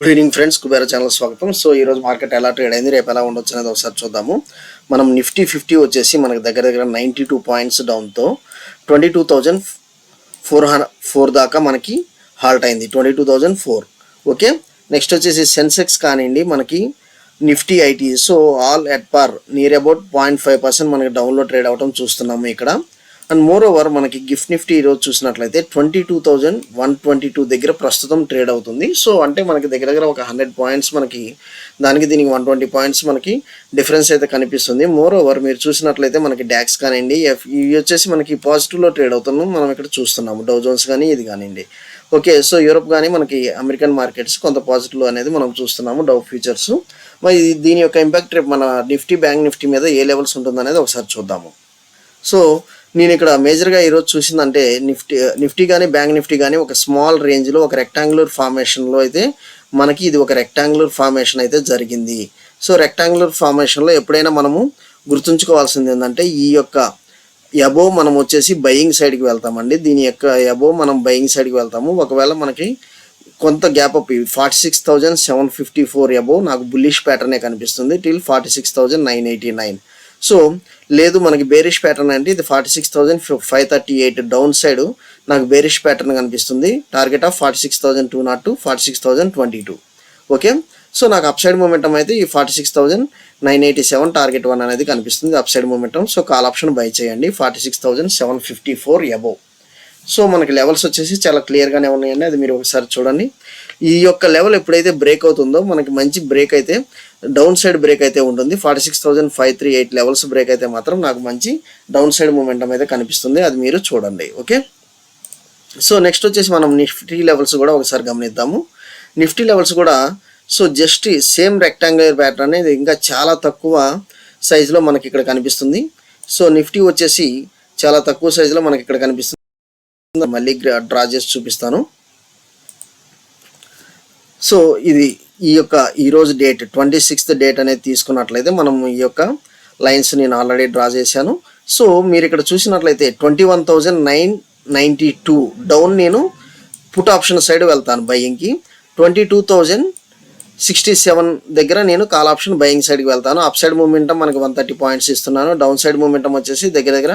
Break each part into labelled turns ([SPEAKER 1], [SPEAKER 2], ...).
[SPEAKER 1] Good evening friends, Kubera channel స్వాగతం. So ఈ రోజు మార్కెట్ ఎలా ట్రేడ్ అయింది, రేపు ఎలా ఉండొచ్చు అనేది ఒకసారి చూద్దాము. మనం నిఫ్టీ 50 వచ్చేసి మనకి దగ్గర 92 పాయింట్స్ డౌన్తో 22,404 దాకా మనకి హాల్ట్ అయింది. 22,004. ఓకే, నెక్స్ట్ వచ్చేసి సెన్సెక్స్ కానివ్వండి, మనకి Nifty IT so all at పార్ నియర్ అబౌట్ 0.5% మనకి డౌన్లో ట్రేడ్ అవడం చూస్తున్నాము ఇక్కడ. అండ్ మోర్ ఓవర్ మనకి గిఫ్ట్ నిఫ్టీ ఈరోజు చూసినట్లయితే 22,122 దగ్గర ప్రస్తుతం ట్రేడ్ అవుతుంది. సో అంటే మనకి దగ్గర ఒక 100 పాయింట్స్ మనకి దీనికి 120 పాయింట్స్ మనకి డిఫరెన్స్ అయితే కనిపిస్తుంది. మోర్ ఓవర్ మీరు చూసినట్లయితే మనకి డాక్స్ కానివ్వండి, ఇవి వచ్చేసి మనకి పాజిటివ్లో ట్రేడ్ అవుతున్నాం మనం ఇక్కడ చూస్తున్నాము. డౌ జోన్స్ కానీ ఇది కానివ్వండి. ఓకే, సో యూరోప్ కానీ మనకి అమెరికన్ మార్కెట్స్ కొంత పాజిటివ్ అనేది మనం చూస్తున్నాము. డౌ ఫ్యూచర్స్ మరి దీని యొక్క ఇంపాక్ట్ రేపు మన నిఫ్టీ బ్యాంక్ నిఫ్టీ మీద ఏ లెవెల్స్ ఉంటుందనేది ఒకసారి చూద్దాము. సో నేను ఇక్కడ మేజర్గా ఈరోజు చూసిందంటే నిఫ్టీ కానీ బ్యాంక్ నిఫ్టీ కానీ ఒక స్మాల్ రేంజ్లో ఒక రెక్టాంగులర్ ఫార్మేషన్లో అయితే మనకి ఇది ఒక రెక్టాంగులర్ ఫార్మేషన్ అయితే జరిగింది. సో రెక్టాంగులర్ ఫార్మేషన్లో ఎప్పుడైనా మనము గుర్తుంచుకోవాల్సింది ఏంటంటే ఈ యొక్క ఎబో మనం వచ్చేసి బయింగ్ సైడ్కి వెళ్తామండి. దీని యొక్క ఎబో మనం బయింగ్ సైడ్కి వెళ్తాము. ఒకవేళ మనకి కొంత గ్యాప్ అప్ 46,754 ఎబో నాకు బుల్లిష్ ప్యాటర్నే కనిపిస్తుంది టిల్ 46,989. సో లేదు మనకి బేరిష్ ప్యాటర్న్ అంటే ఇది 46,538 డౌన్ సైడ్ నాకు బేరిష్ ప్యాటర్న్ కనిపిస్తుంది. Target of 46,202 46,022. ఓకే, సో నాకు అప్ సైడ్ మూమెంటం అయితే ఈ 46,987 టార్గెట్ 1 అనేది కనిపిస్తుంది up side momentum. So call option by చేయండి 46,754 అబోవ్. సో మనకి లెవెల్స్ వచ్చేసి చాలా క్లియర్గానే ఉన్నాయండి, అది మీరు ఒకసారి చూడండి. ఈ యొక్క లెవెల్ ఎప్పుడైతే బ్రేక్ అవుతుందో మనకి మంచి బ్రేక్ అయితే డౌన్ సైడ్ బ్రేక్ అయితే ఉంటుంది. 46,538 లెవెల్స్ బ్రేక్ అయితే మాత్రం నాకు మంచి డౌన్ సైడ్ మూమెంటం అయితే కనిపిస్తుంది, అది మీరు చూడండి. ఓకే, సో నెక్స్ట్ వచ్చేసి మనం నిఫ్టీ లెవెల్స్ కూడా ఒకసారి గమనిద్దాము. నిఫ్టీ లెవెల్స్ కూడా so just same rectangular pattern అనేది ఇంకా చాలా తక్కువ సైజులో మనకి ఇక్కడ కనిపిస్తుంది. సో నిఫ్టీ వచ్చేసి చాలా తక్కువ సైజులో మనకి ఇక్కడ కనిపిస్తుంది. మళ్ళీ డ్రా చేసి చూపిస్తాను. సో ఇది ఈరోజు డేట్ 26th డేట్ అనేది తీసుకున్నట్లయితే మనం ఈ యొక్క లైన్స్ నేను ఆల్రెడీ డ్రా చేశాను. సో మీరు ఇక్కడ చూసినట్లయితే 21,992 డౌన్ నేను పుట్ ఆప్షన్ సైడ్ వెళ్తాను బయింగ్కి. 22,067 దగ్గర నేను కాల్ ఆప్షన్ బయింగ్ సైడ్కి వెళ్తాను. అప్ సైడ్ మూమెంటం మనకి 130 పాయింట్స్ ఇస్తున్నాను. డౌన్ సైడ్ మూమెంటం వచ్చేసి దగ్గర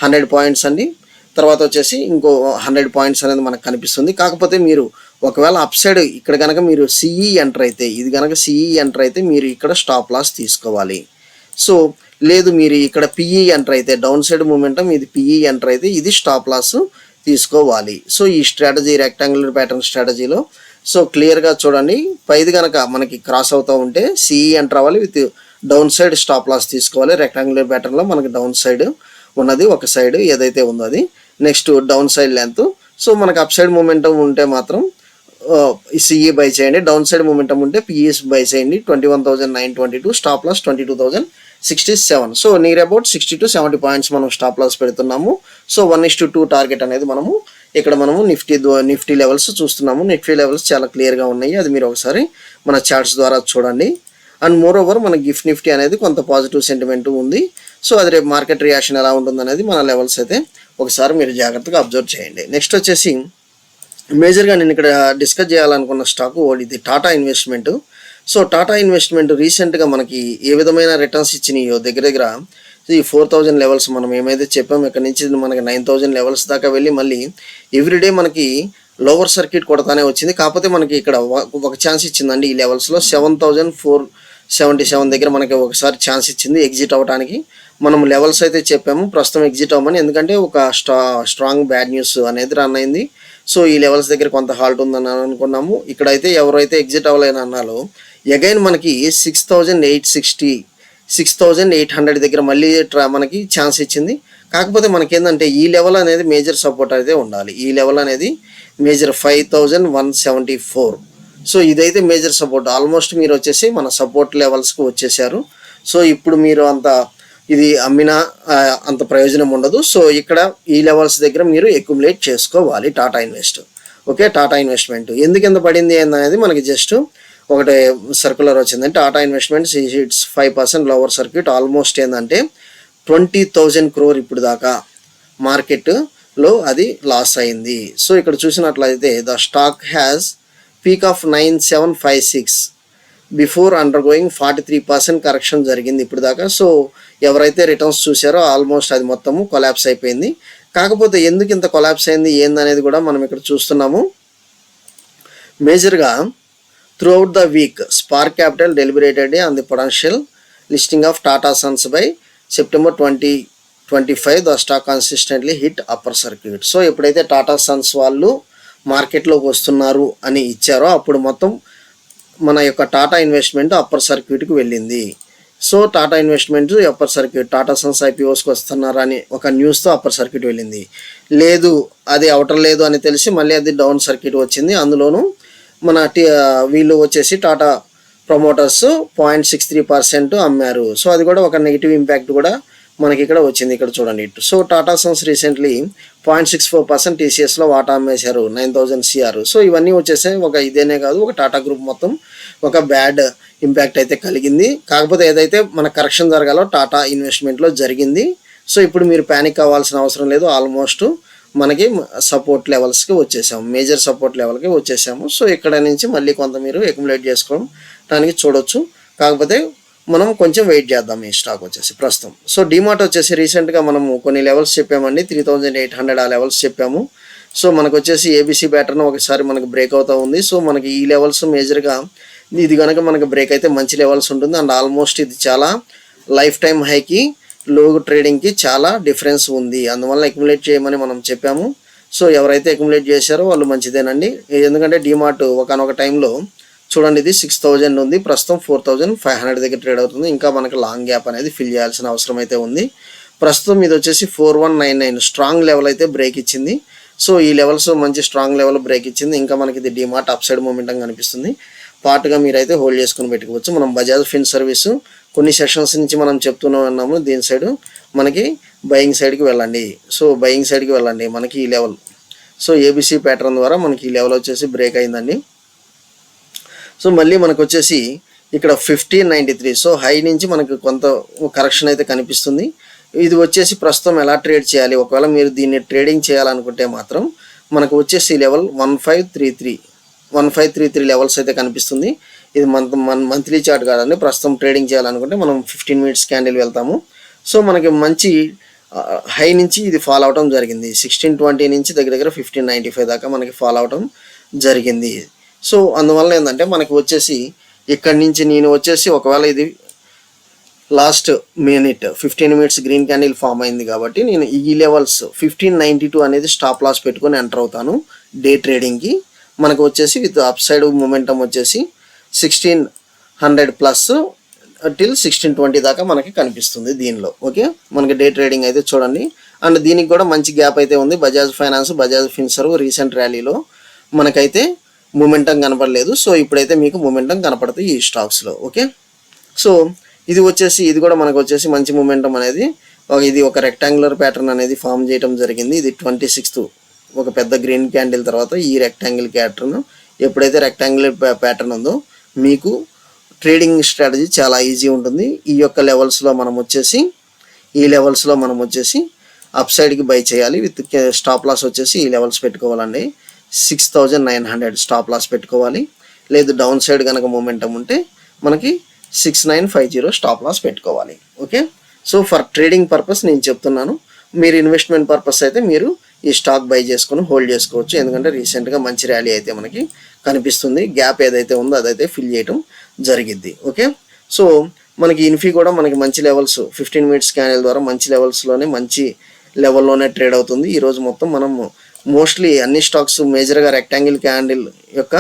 [SPEAKER 1] 100 పాయింట్స్ అండి. తర్వాత వచ్చేసి ఇంకో 100 పాయింట్స్ అనేది మనకు కనిపిస్తుంది. కాకపోతే మీరు ఒకవేళ అప్ సైడ్ ఇక్కడ కనుక మీరు సిఈ ఎంటర్ అయితే ఇది కనుక సిఈ ఎంటర్ అయితే మీరు ఇక్కడ స్టాప్ లాస్ తీసుకోవాలి. సో లేదు మీరు ఇక్కడ పిఈ ఎంటర్ అయితే డౌన్ సైడ్ మూమెంటం ఇది పిఈ ఎంటర్ అయితే ఇది స్టాప్ లాస్ తీసుకోవాలి. సో ఈ స్ట్రాటజీ రెక్టాంగులర్ ప్యాటర్న్ స్ట్రాటజీలో సో క్లియర్గా చూడండి. పైది కనుక మనకి క్రాస్ అవుతూ ఉంటే సిఈ ఎంటర్ అవ్వాలి, with down side stop loss తీసుకోవాలి. రెక్టాంగులర్ ప్యాటర్న్లో మనకి డౌన్ సైడ్ ఉన్నది ఒక సైడ్ ఏదైతే ఉందో అది, next down side length. So మనకు అప్ సైడ్ మూమెంటం ఉంటే మాత్రం సిఈ బై చేయండి, డౌన్ సైడ్ మూమెంటం ఉంటే పిఈఎస్ బై చేయండి. 21,922 stop loss 22,067. So near about 60 to 70 points మనం స్టాప్ లాస్ పెడుతున్నాము. సో 1:2 టార్గెట్ అనేది మనము ఇక్కడ నిఫ్టీ లెవెల్స్ చూస్తున్నాము. నిఫ్టీ లెవెల్స్ చాలా క్లియర్గా ఉన్నాయి, అది మీరు ఒకసారి మన చార్ట్స్ ద్వారా చూడండి. అండ్ మోర్ ఓవర్ మన గిఫ్ట్ నిఫ్టీ అనేది కొంత పాజిటివ్ సెంటిమెంట్ ఉంది. సో అది రేపు మార్కెట్ రియాక్షన్ ఎలా ఉంటుంది అనేది మన లెవెల్స్ అయితే ఒకసారి మీరు జాగ్రత్తగా అబ్జర్వ్ చేయండి. నెక్స్ట్ వచ్చేసి మేజర్గా నేను ఇక్కడ డిస్కస్ చేయాలనుకున్న స్టాకు ఇది Tata investment. So Tata investment రీసెంట్గా మనకి ఏ విధమైన రిటర్న్స్ ఇచ్చినాయో దగ్గర ఈ 4,000 లెవెల్స్ మనం ఏమైతే చెప్పామో ఇక్కడ నుంచి మనకి 9,000 లెవెల్స్ దాకా వెళ్ళి మళ్ళీ ఎవ్రీడే మనకి లోవర్ సర్క్యూట్ కొడతానే వచ్చింది. కాకపోతే మనకి ఇక్కడ ఒక ఛాన్స్ ఇచ్చిందండి ఈ లెవెల్స్లో 7,477 దగ్గర మనకి ఒకసారి ఛాన్స్ ఇచ్చింది ఎగ్జిట్ అవ్వడానికి. మనం లెవెల్స్ అయితే చెప్పాము ప్రస్తుతం ఎగ్జిట్ అవ్వమని, ఎందుకంటే ఒక స్ట్రాంగ్ బ్యాడ్ న్యూస్ అనేది రన్ అయింది. సో ఈ లెవెల్స్ దగ్గర కొంత హాల్ట్ ఉందని అనుకున్నాము. ఇక్కడైతే ఎవరైతే ఎగ్జిట్ అవ్వలేని అన్నాలో అగైన్ మనకి 6,800 దగ్గర మళ్ళీ మనకి ఛాన్స్ ఇచ్చింది. కాకపోతే మనకేంటంటే ఈ లెవెల్ అనేది మేజర్ సపోర్ట్ అయితే ఉండాలి. ఈ లెవెల్ అనేది మేజర్ 5,174. సో ఇదైతే మేజర్ సపోర్ట్. ఆల్మోస్ట్ మీరు వచ్చేసి మన సపోర్ట్ లెవెల్స్కి వచ్చేసారు. సో ఇప్పుడు మీరు ఇది అమ్మినా అంత ప్రయోజనం ఉండదు. సో ఇక్కడ ఈ లెవెల్స్ దగ్గర మీరు అక్యుములేట్ చేసుకోవాలి Tata invest. Okay, Tata investment ఎందుకు ఎంత పడింది అనేది మనకి జస్ట్ ఒకటి సర్కులర్ వచ్చింది. Tata investments it's 5% lower circuit. Almost ఏంటంటే 20,000 crore ఇప్పుడు దాకా మార్కెట్లో అది లాస్ అయింది. సో ఇక్కడ చూసినట్లయితే the stock has peak of 9756 before undergoing 43% correction జరిగింది ఇప్పుడు దాకా. సో ఎవరైతే రిటర్న్స్ చూసారో ఆల్మోస్ట్ అది మొత్తము కొలాప్స్ అయిపోయింది. కాకపోతే ఎందుకు ఇంత కొలాప్స్ అయింది ఏందనేది కూడా మనం ఇక్కడ చూస్తున్నాము. మేజర్గా throughout the week Spark Capital deliberated on the potential listing of Tata Sons by September 2025 the stock consistently hit upper circuit. So ఎప్పుడైతే టాటా సన్స్ వాళ్ళు మార్కెట్లోకి వస్తున్నారు అని ఇచ్చారో అప్పుడు మొత్తం మన యొక్క టాటా ఇన్వెస్ట్మెంట్ అప్పర్ సర్క్యూట్కి వెళ్ళింది. So Tata investment upper circuit, Tata Sons ఐపీఓస్కి వస్తున్నారని ఒక న్యూస్తో అప్పర్ సర్క్యూట్ వెళ్ళింది. లేదు అది అవటం లేదు అని తెలిసి మళ్ళీ అది డౌన్ సర్క్యూట్ వచ్చింది. అందులోనూ మన వీళ్ళు వచ్చేసి టాటా ప్రమోటర్స్ 0.63% అమ్మారు. సో అది కూడా ఒక నెగిటివ్ ఇంపాక్ట్ కూడా మనకి ఇక్కడ వచ్చింది. ఇక్కడ చూడండి. సో టాటా సన్స్ రీసెంట్లీ 0.64% టీసీఎస్లో వాటా అమ్మేశారు 9000 CR. సో ఇవన్నీ వచ్చేసాయి. ఒక ఇదేనే కాదు, ఒక టాటా గ్రూప్ మొత్తం ఒక బ్యాడ్ ఇంపాక్ట్ అయితే కలిగింది. కాకపోతే ఏదైతే మన కరెక్షన్ జరగాలో టాటా ఇన్వెస్ట్మెంట్లో జరిగింది. సో ఇప్పుడు మీరు ప్యానిక్ అవ్వాల్సిన అవసరం లేదు. ఆల్మోస్ట్ మనకి సపోర్ట్ లెవెల్స్కి వచ్చేసాము, మేజర్ సపోర్ట్ లెవెల్కి వచ్చేసాము. సో ఇక్కడ నుంచి మళ్ళీ కొంత మీరు అక్యుములేట్ చేసుకోవడానికి చూడొచ్చు. కాకపోతే మనం కొంచెం వెయిట్ చేద్దాం ఈ స్టాక్ వచ్చేసి ప్రస్తుతం. సో డిమార్ట్ వచ్చేసి రీసెంట్గా మనము కొన్ని లెవెల్స్ చెప్పామండి, 3800 ఆ లెవెల్స్ చెప్పాము. సో మనకు వచ్చేసి ఏబీసీ ప్యాటర్న్ ఒకసారి మనకు బ్రేక్ అవుతూ ఉంది. సో మనకి ఈ లెవెల్స్ మేజర్గా ఇది కనుక మనకు బ్రేక్ అయితే మంచి లెవెల్స్ ఉంటుంది. అండ్ ఆల్మోస్ట్ ఇది చాలా లైఫ్ టైం హైకి లో ట్రేడింగ్కి చాలా డిఫరెన్స్ ఉంది. అందువల్ల అక్యుములేట్ చేయమని మనం చెప్పాము. సో ఎవరైతే అక్యుములేట్ చేశారో వాళ్ళు మంచిదేనండి. ఎందుకంటే డిమార్ట్ ఒకనొక టైంలో చూడండి ఇది 6000 ఉంది, ప్రస్తుతం 4500 దగ్గర ట్రేడ్ అవుతుంది. ఇంకా మనకు లాంగ్ గ్యాప్ అనేది ఫిల్ చేయాల్సిన అవసరం అయితే ఉంది. ప్రస్తుతం ఇది వచ్చేసి 4199 స్ట్రాంగ్ లెవెల్ అయితే బ్రేక్ ఇచ్చింది. సో ఈ లెవెల్స్ మంచి స్ట్రాంగ్ లెవెల్ బ్రేక్ ఇచ్చింది. ఇంకా మనకి ఇది డిమార్ట్ అప్ సైడ్ మూమెంటం కనిపిస్తుంది. పార్ట్గా మీరైతే హోల్డ్ చేసుకుని పెట్టుకోవచ్చు. మనం బజాజ్ ఫిన్ సర్వీసు కొన్ని సెషన్స్ నుంచి మనం చెప్తూనే ఉన్నాము, దీని సైడ్ మనకి బయింగ్ సైడ్కి వెళ్ళండి. సో బయింగ్ సైడ్కి వెళ్ళండి మనకి ఈ లెవెల్. సో ఏబీసీ ప్యాటర్న్ ద్వారా మనకి ఈ లెవెల్ వచ్చేసి బ్రేక్ అయిందండి. సో మళ్ళీ మనకు వచ్చేసి ఇక్కడ 1593 సో హై నుంచి మనకు కొంత కరెక్షన్ అయితే కనిపిస్తుంది. ఇది వచ్చేసి ప్రస్తుతం ఎలా ట్రేడ్ చేయాలి, ఒకవేళ మీరు దీన్ని ట్రేడింగ్ చేయాలనుకుంటే మాత్రం మనకు వచ్చేసి లెవెల్ 1533 లెవెల్స్ అయితే కనిపిస్తుంది. ఇది మంత్లీ చార్ట్ కాదండి. ప్రస్తుతం ట్రేడింగ్ చేయాలనుకుంటే మనం 15 minutes క్యాండిల్ వెళ్తాము. సో మనకి మంచి హై నుంచి ఇది ఫాల్ అవటం జరిగింది. 1620 నుంచి దగ్గర 1595 దాకా మనకి ఫాల్ అవటం జరిగింది. సో అందువల్ల ఏంటంటే మనకి వచ్చేసి ఇక్కడి నుంచి నేను వచ్చేసి ఒకవేళ ఇది last minute 15 minutes green candle form అయింది కాబట్టి నేను ఈ లెవెల్స్ 1592 అనేది స్టాప్ లాస్ పెట్టుకొని ఎంటర్ అవుతాను డే ట్రేడింగ్కి. మనకు వచ్చేసి విత్ అప్ సైడ్ మొమెంటం వచ్చేసి 1600 ప్లస్ టిల్ 1620 దాకా మనకి కనిపిస్తుంది దీనిలో. ఓకే, మనకి డే ట్రేడింగ్ అయితే చూడండి. అండ్ దీనికి కూడా మంచి గ్యాప్ అయితే ఉంది. బజాజ్ ఫైనాన్స్, బజాజ్ ఫిన్సర్వ్ రీసెంట్ ర్యాలీలో మనకైతే మూమెంటం కనపడలేదు. సో ఇప్పుడైతే మీకు మూమెంటం కనపడుతుంది ఈ స్టాక్స్లో. ఓకే, సో ఇది వచ్చేసి ఇది కూడా మనకు వచ్చేసి మంచి మూమెంటం అనేది ఇది ఒక రెక్టాంగులర్ ప్యాటర్న్ అనేది ఫామ్ చేయడం జరిగింది. ఇది 26th ఒక పెద్ద గ్రీన్ క్యాండిల్ తర్వాత ఈ రెక్టాంగిల్ ప్యాటర్న్. ఎప్పుడైతే రెక్టాంగులర్ ప్యాటర్న్ ఉందో మీకు ట్రేడింగ్ స్ట్రాటజీ చాలా ఈజీ ఉంటుంది. ఈ యొక్క లెవెల్స్లో మనం వచ్చేసి అప్ సైడ్కి బై చేయాలి. విత్ స్టాప్ లాస్ వచ్చేసి ఈ లెవెల్స్ పెట్టుకోవాలండి. 6900 స్టాప్ లాస్ పెట్టుకోవాలి. లేదు డౌన్ సైడ్ కనుక మూమెంటం ఉంటే మనకి 6950 స్టాప్ లాస్ పెట్టుకోవాలి. Okay, so for trading purpose నేను చెప్తున్నాను. మీరు ఇన్వెస్ట్మెంట్ పర్పస్ అయితే మీరు ఈ స్టాక్ బై చేసుకొని హోల్డ్ చేసుకోవచ్చు. ఎందుకంటే రీసెంట్గా మంచి ర్యాలీ అయితే మనకి కనిపిస్తుంది. గ్యాప్ ఏదైతే ఉందో అదైతే ఫిల్ చేయడం జరిగిద్ది. ఓకే, సో మనకి ఇన్ఫీ కూడా మనకి మంచి లెవెల్స్ 15 minutes క్యాండిల్ ద్వారా మంచి లెవెల్స్లోనే మంచి లెవెల్లోనే ట్రేడ్ అవుతుంది. ఈరోజు మొత్తం మనం మోస్ట్లీ అన్ని స్టాక్స్ మేజర్గా రెక్టాంగిల్ క్యాండిల్ యొక్క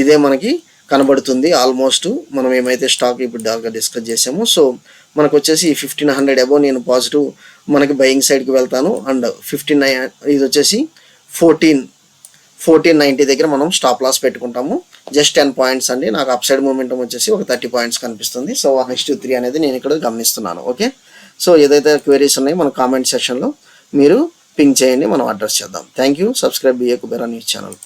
[SPEAKER 1] ఇదే మనకి కనబడుతుంది. ఆల్మోస్ట్ మనం ఏమైతే స్టాక్ ఇప్పుడు దాకా డిస్కస్ చేసామో. సో మనకు వచ్చేసి 1500 అబోవ్ నేను పాజిటివ్ మనకి బయింగ్ సైడ్కి వెళ్తాను. అండ్ 59 ఇది వచ్చేసి 1490 దగ్గర మనం స్టాప్ లాస్ పెట్టుకుంటాము. జస్ట్ 10 points అండి. నాకు అప్ సైడ్ మూమెంటం వచ్చేసి ఒక 30 points కనిపిస్తుంది. సో 1:3 అనేది నేను ఇక్కడ గమనిస్తున్నాను. ఓకే, సో ఏదైతే క్వైరీస్ ఉన్నాయో మన కామెంట్ సెక్షన్లో మీరు పింక్ చేయండి, మనం అడ్రస్ చేద్దాం. Thank you. Subscribe BA Kubera news channel.